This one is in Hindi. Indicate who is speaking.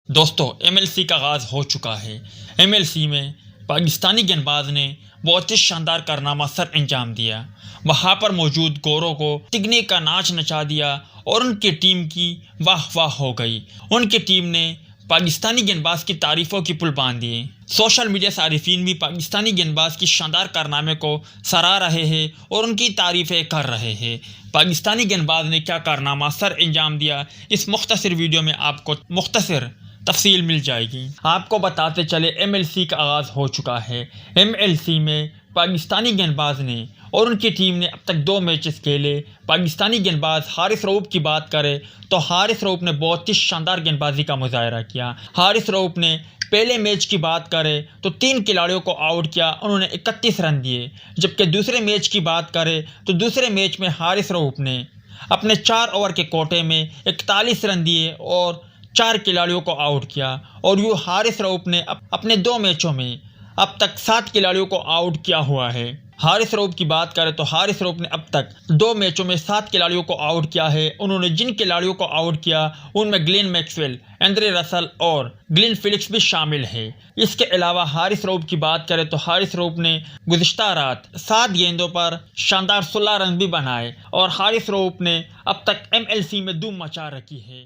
Speaker 1: दोस्तों एमएलसी का आगाज़ हो चुका है। एमएलसी में पाकिस्तानी गेंदबाज ने बहुत ही शानदार कारनामा सर अंजाम दिया। वहाँ पर मौजूद गोरों को तिगने का नाच नचा दिया और उनकी टीम की वाह वाह हो गई। उनकी टीम ने पाकिस्तानी गेंदबाज की तारीफ़ों की पुल बांध दिए। सोशल मीडिया सारिफीन भी पाकिस्तानी गेंदबाज की शानदार कारनामे को सराह रहे हैं और उनकी तारीफ़ें कर रहे हैं। पाकिस्तानी गेंदबाज ने क्या कारनामा सर अंजाम दिया, इस मुख्तसर वीडियो में आपको मुख्तसर तफसील मिल जाएगी। आपको बताते चले एमएलसी का आगाज़ हो चुका है। एमएलसी में पाकिस्तानी गेंदबाज ने और उनकी टीम ने अब तक 2 मैचेस खेले। पाकिस्तानी गेंदबाज हारिस रऊफ की बात करें तो हारिस रऊफ ने बहुत ही शानदार गेंदबाजी का मुजाहरा किया। हारिस रऊफ ने पहले मैच की बात करें तो 3 खिलाड़ियों को आउट किया, उन्होंने 31 रन दिए। जबकि दूसरे मैच की बात करें तो दूसरे मैच में हारिस रऊफ ने अपने 4 ओवर के कोटे में 41 रन दिए और 4 खिलाड़ियों को आउट किया। और यूँ हारिस रऊफ ने अपने 2 मैचों में अब तक 7 खिलाड़ियों को आउट किया हुआ है। हारिस रऊफ की बात करें तो हारिस रऊफ ने अब तक 2 मैचों में 7 खिलाड़ियों को आउट किया है। उन्होंने जिन खिलाड़ियों को आउट किया उनमें ग्लेन मैक्सवेल, एंड्रे रसल और ग्लेन फिलिप्स भी शामिल है। इसके अलावा हारिस रऊफ की बात करें तो हारिस रऊफ ने गुज़िश्ता रात 7 गेंदों पर शानदार 16 रन भी बनाए और हारिस रऊफ ने अब तक एमएलसी में धूम मचा रखी है।